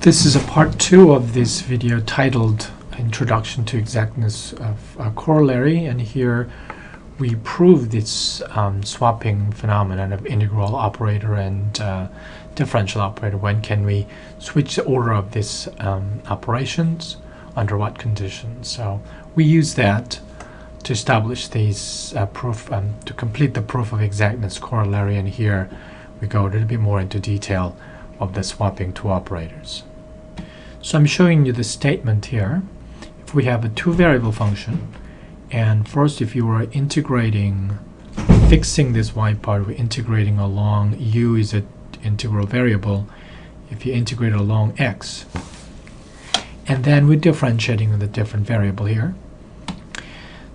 This is a part 2 of this video titled Introduction to Exactness of Corollary, and here we prove this swapping phenomenon of integral operator and differential operator. When can we switch the order of these operations, under what conditions? So we use that to establish these proof, to complete the proof of exactness corollary, and here we go a little bit more into detail of the swapping two operators. So I'm showing you the statement here. If we have a two-variable function, and first if you were integrating, fixing this y part, we're integrating along, u is an integral variable, if you integrate along x, and then we're differentiating with a different variable here,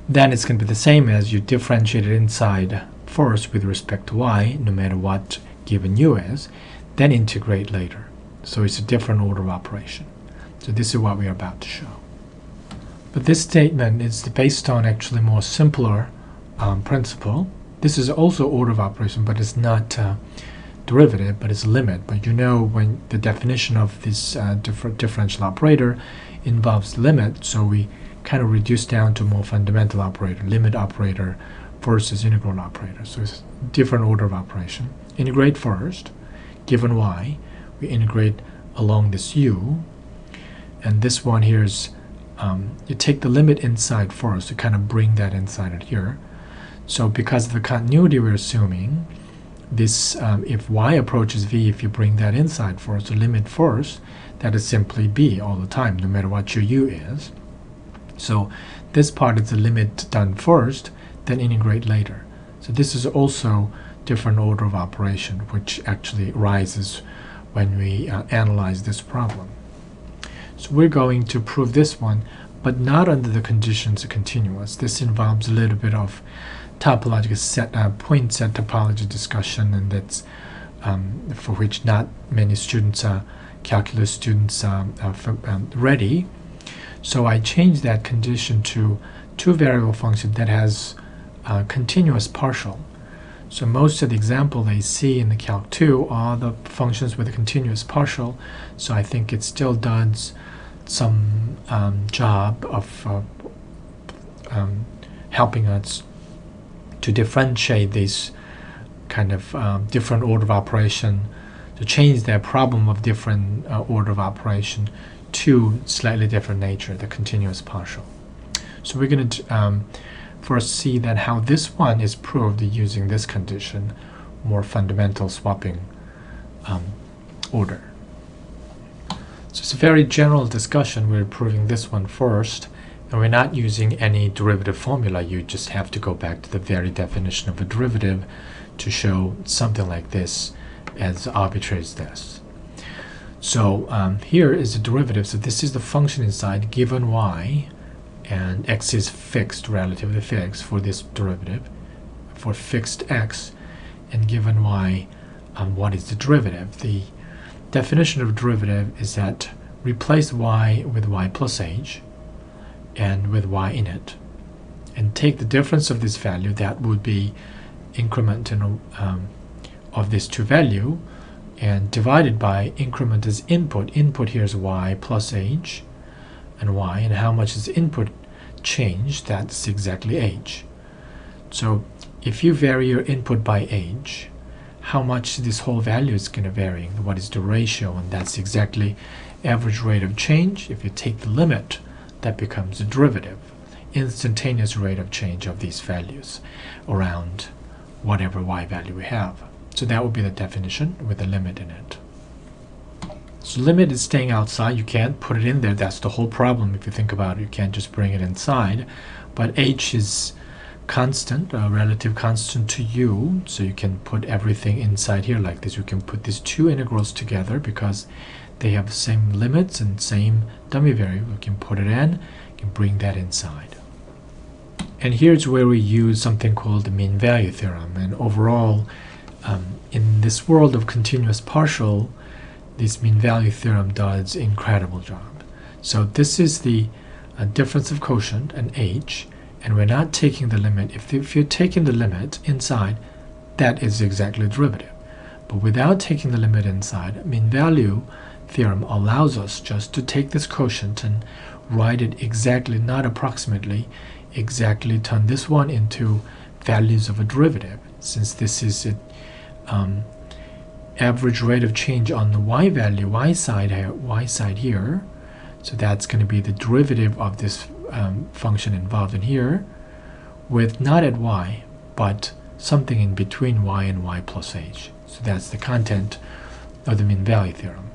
then it's going to be the same as you differentiate it inside first with respect to y, no matter what given u is, then integrate later. So it's a different order of operation. So this is what we are about to show. But this statement is based on actually more simpler principle. This is also order of operation, but it's not derivative, but it's limit. But you know, when the definition of this differential operator involves limit, so we kind of reduce down to more fundamental operator, limit operator versus integral operator. So it's a different order of operation. Integrate first, given y, we integrate along this u, and this one here is you take the limit inside first to kind of bring that inside here. So because of the continuity we're assuming, this if y approaches v, if you bring that inside first, the limit first, that is simply b all the time, no matter what your u is. So this part is the limit done first, then integrate later. So this is also different order of operation, which actually arises when we analyze this problem. So we're going to prove this one, but not under the conditions of continuous. This involves a little bit of topological set, point set topology discussion, and that's for which not many students, calculus students, are ready. So I changed that condition to two-variable function that has continuous partial. So most of the example they see in the Calc 2 are the functions with a continuous partial. So I think it still does some job of helping us to differentiate this kind of different order of operation, to change their problem of different order of operation to slightly different nature, the continuous partial. So we're going to first see that how this one is proved using this condition, more fundamental swapping order. So it's a very general discussion. We're proving this one first, and we're not using any derivative formula. You just have to go back to the very definition of a derivative to show something like this as arbitrary as this. So here is the derivative. So this is the function inside given y, and x is fixed, relatively fixed for this derivative, for fixed x, and given y, what is the derivative? The definition of derivative is that replace y with y plus h and with y in it, and take the difference of this value, that would be increment of this two value, and divided by increment as input. Input here is y plus h and y, and how much is input change? That's exactly h. So if you vary your input by h, how much this whole value is going to vary? What is the ratio? And that's exactly average rate of change. If you take the limit, that becomes a derivative, instantaneous rate of change of these values around whatever y value we have. So that would be the definition with a limit in it. So limit is staying outside. You can't put it in there. That's the whole problem. If you think about it, you can't just bring it inside. But h is constant, a relative constant to u, so you can put everything inside here like this. You can put these two integrals together because they have the same limits and same dummy variable. You can put it in, you can bring that inside. And here's where we use something called the mean value theorem. And overall, in this world of continuous partial, this mean value theorem does an incredible job. So this is the difference of quotient, and h, and we're not taking the limit. If you're taking the limit inside, that is exactly a derivative. But without taking the limit inside, mean value theorem allows us just to take this quotient and write it exactly, not approximately, exactly turn this one into values of a derivative, since this is an average rate of change on the y value, y side here. So that's going to be the derivative of this function involved in here, with not at y, but something in between y and y plus h. So that's the content of the mean value theorem.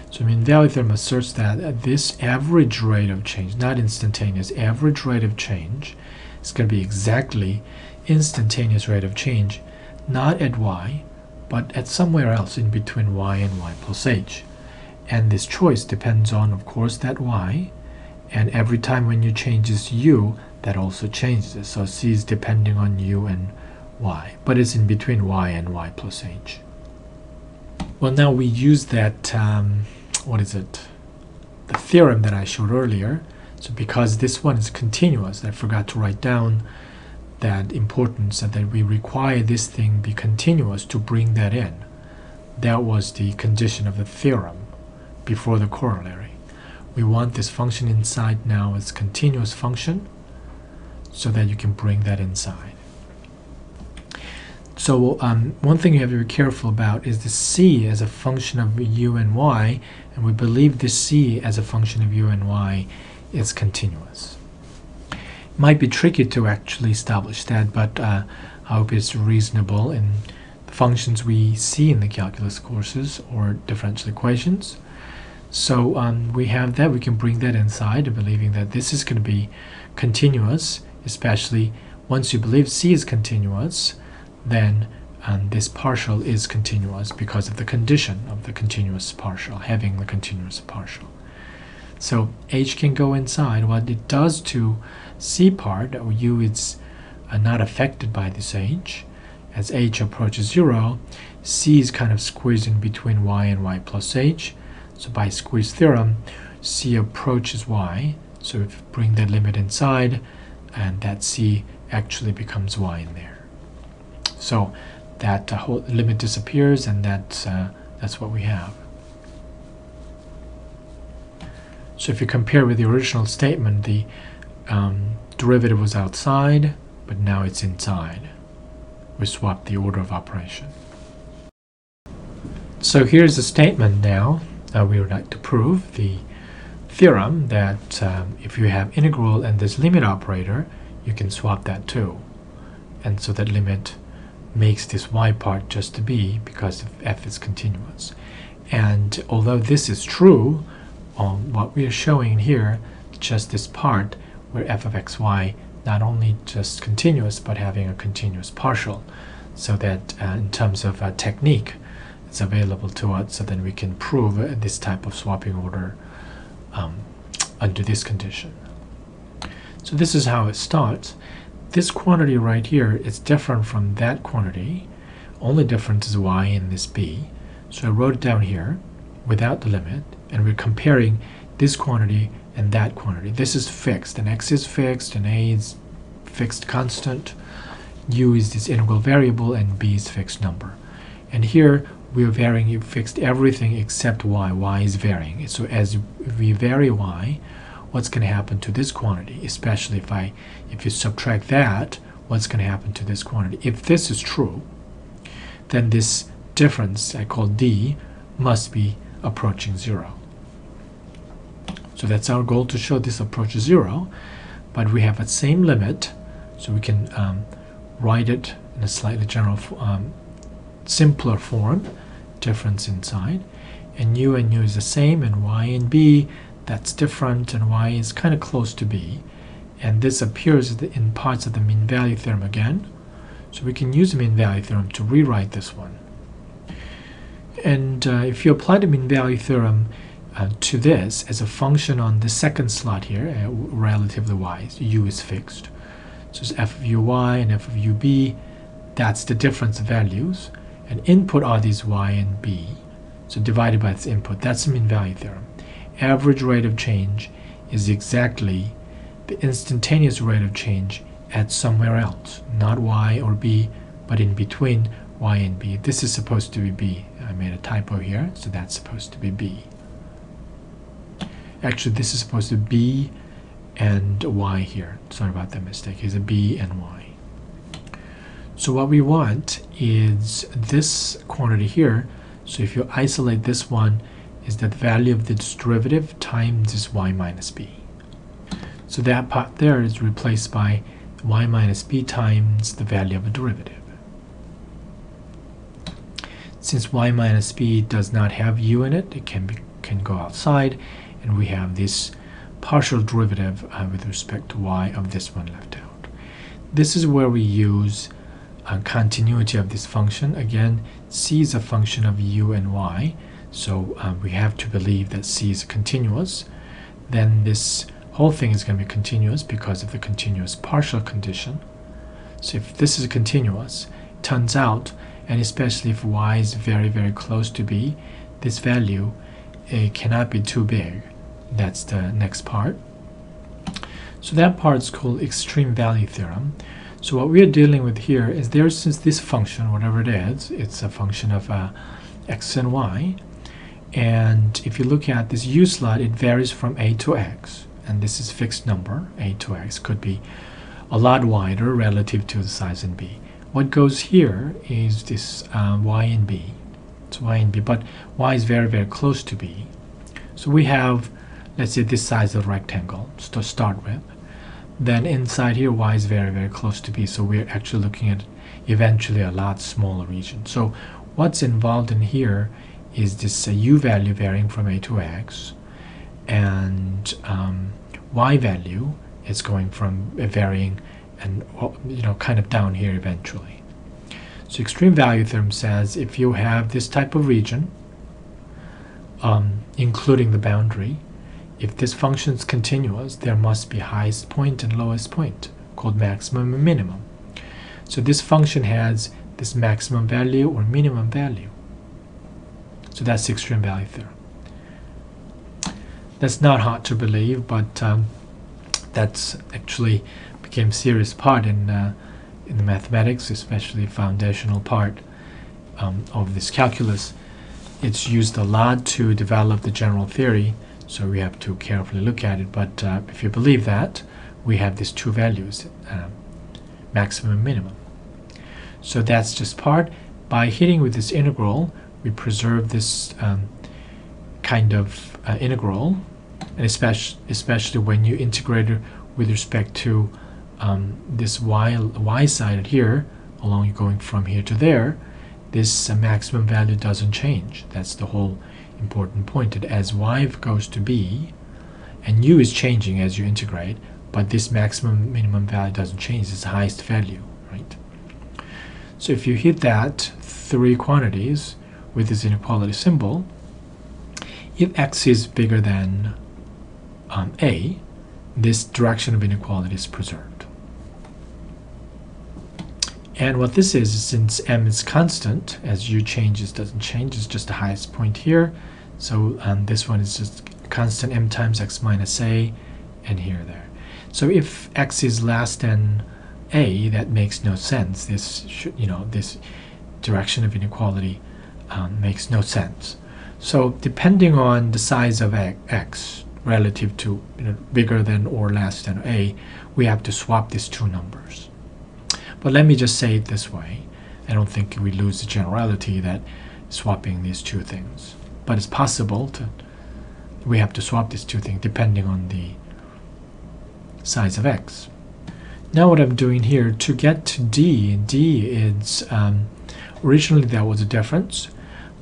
So mean value theorem asserts that this average rate of change, not instantaneous, average rate of change is going to be exactly instantaneous rate of change, not at y, but at somewhere else in between y and y plus h. And this choice depends on, of course, that y, and every time when you change this u, that also changes. So c is depending on u and y, but it's in between y and y plus h. Well, now we use that, the theorem that I showed earlier. So because this one is continuous, I forgot to write down that importance that we require this thing be continuous to bring that in. That was the condition of the theorem before the corollary. We want this function inside now as continuous function so that you can bring that inside. So one thing you have to be careful about is the c as a function of u and y, and we believe this c as a function of u and y is continuous. It might be tricky to actually establish that, but I hope it's reasonable in the functions we see in the calculus courses or differential equations. So we have that, we can bring that inside, believing that this is going to be continuous, especially once you believe c is continuous, then this partial is continuous because of the condition of the continuous partial, having the continuous partial. So h can go inside. What it does to c part, or u is not affected by this h. As h approaches 0, c is kind of squeezed in between y and y plus h. So by squeeze theorem, c approaches y. So if you bring that limit inside, and that c actually becomes y in there. So that whole limit disappears, and that's what we have. So if you compare with the original statement, the derivative was outside, but now it's inside. We swapped the order of operation. So here's a statement now. We would like to prove the theorem that if you have integral and this limit operator, you can swap that too. And so that limit makes this y part just to be because if f is continuous. And although this is true, what we are showing here, just this part where f of xy not only just continuous but having a continuous partial, so that in terms of technique it's available to us, so then we can prove this type of swapping order under this condition. So this is how it starts. This quantity right here is different from that quantity. Only difference is y in this b. So I wrote it down here without the limit, and we're comparing this quantity and that quantity. This is fixed, and x is fixed, and a is fixed constant, u is this integral variable, and b is fixed number. And here we are varying, you fixed everything except y. Y is varying. So as we vary y, what's going to happen to this quantity? Especially if you subtract that, what's going to happen to this quantity? If this is true, then this difference I call d must be approaching 0. So that's our goal, to show this approaches 0, but we have a same limit, so we can write it in a slightly general simpler form, difference inside, and u is the same, and y and b, that's different, and y is kind of close to b, and this appears in parts of the mean value theorem again, so we can use the mean value theorem to rewrite this one. And if you apply the mean value theorem to this as a function on the second slot here, relative to y, so u is fixed, so it's f of uy and f of ub, that's the difference of values, and input are these y and b, so divided by its input, that's the mean value theorem. Average rate of change is exactly the instantaneous rate of change at somewhere else, not y or b, but in between y and b. This is supposed to be b, I made a typo here, so that's supposed to be b. Actually, this is supposed to be and y here. Sorry about that mistake. It's a b and y. So what we want is this quantity here. So if you isolate this one, is that the value of this derivative times this y minus b. So that part there is replaced by y minus b times the value of a derivative. Since y minus b does not have u in it, it can go outside, and we have this partial derivative with respect to y of this one left out. This is where we use continuity of this function. Again, c is a function of u and y, so we have to believe that c is continuous. Then this whole thing is going to be continuous because of the continuous partial condition. So if this is continuous, it turns out, and especially if y is very, very close to b, this value cannot be too big. That's the next part. So that part is called extreme value theorem. So what we are dealing with here is since this function, whatever it is, it's a function of x and y. And if you look at this u slot, it varies from a to x. And this is fixed number, a to x, could be a lot wider relative to the size in b. What goes here is this y and b. It's y and b, but y is very, very close to b. So we have, let's say, this size of rectangle to start with. Then inside here, y is very, very close to b. So we're actually looking at eventually a lot smaller region. So what's involved in here is this u value varying from a to x, and y value is going from varying and kind of down here eventually. So extreme value theorem says if you have this type of region, including the boundary, if this function is continuous, there must be highest point and lowest point, called maximum and minimum. So this function has this maximum value or minimum value. So that's the extreme value theorem. That's not hard to believe, but that's actually became serious part in the mathematics, especially foundational part of this calculus. It's used a lot to develop the general theory, so we have to carefully look at it. But if you believe that, we have these two values, maximum and minimum. So that's just part. By hitting with this integral, we preserve this kind of integral, and especially when you integrate it with respect to this y side here, along going from here to there, this maximum value doesn't change. That's the whole important point, that as y goes to b, and u is changing as you integrate, but this maximum minimum value doesn't change. It's the highest value, right? So if you hit that three quantities with this inequality symbol, if x is bigger than a, this direction of inequality is preserved. And what this is, since m is constant, as u changes doesn't change, it's just the highest point here. So this one is just constant m times x minus a, and here there. So if x is less than a, that makes no sense. This should, this direction of inequality makes no sense. So depending on the size of x relative to bigger than or less than a, we have to swap these two numbers. But let me just say it this way. I don't think we lose the generality that swapping these two things. But it's possible we have to swap these two things depending on the size of x. Now what I'm doing here, to get to d is, originally there was a difference,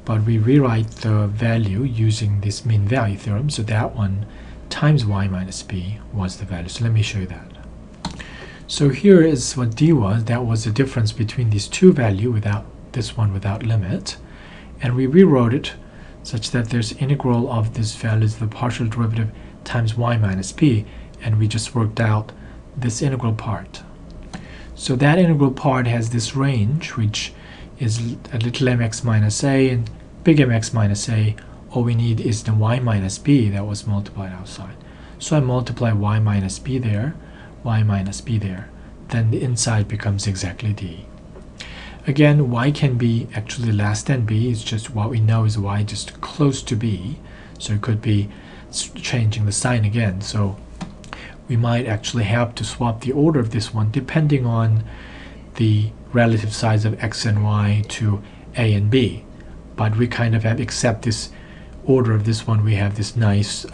but we rewrite the value using this mean value theorem. So that one times y minus b was the value. So let me show you that. So here is what d was. That was the difference between these two values without this one without limit. And we rewrote it such that there's integral of this value of the partial derivative times y minus b, and we just worked out this integral part. So that integral part has this range, which is a little mx minus a and big mx minus a. All we need is the y minus b that was multiplied outside. So I multiply y minus b there, y minus b there. Then the inside becomes exactly d. Again, y can be actually less than b. It's just what we know is y just close to b. So it could be changing the sign again. So we might actually have to swap the order of this one depending on the relative size of x and y to a and b. But we kind of have accept this order of this one. We have this nice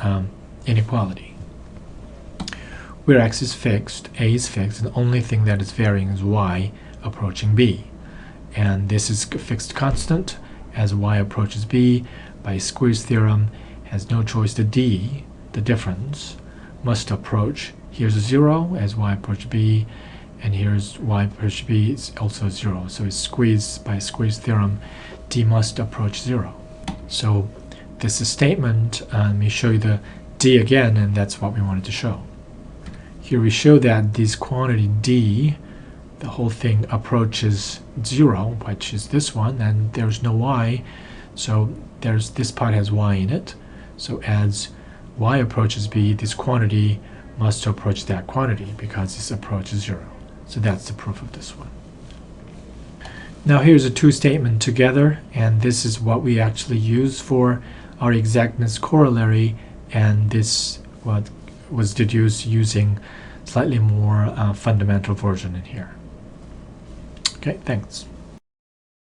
inequality where x is fixed, a is fixed, and the only thing that is varying is y approaching b. And this is a fixed constant as y approaches b. By squeeze theorem, has no choice. The d, the difference, must approach. Here's a 0 as y approaches b, and here's y approaches b, it's also 0. So it's squeezed by squeeze theorem, d must approach 0. So this is a statement. Let me show you the d again, and that's what we wanted to show. Here we show that this quantity d, the whole thing approaches 0, which is this one, and there's no y, so this part has y in it. So as y approaches b, this quantity must approach that quantity because this approaches 0. So that's the proof of this one. Now here's a two statement together, and this is what we actually use for our exactness corollary, and this what was deduced using slightly more fundamental version in here. Okay, thanks.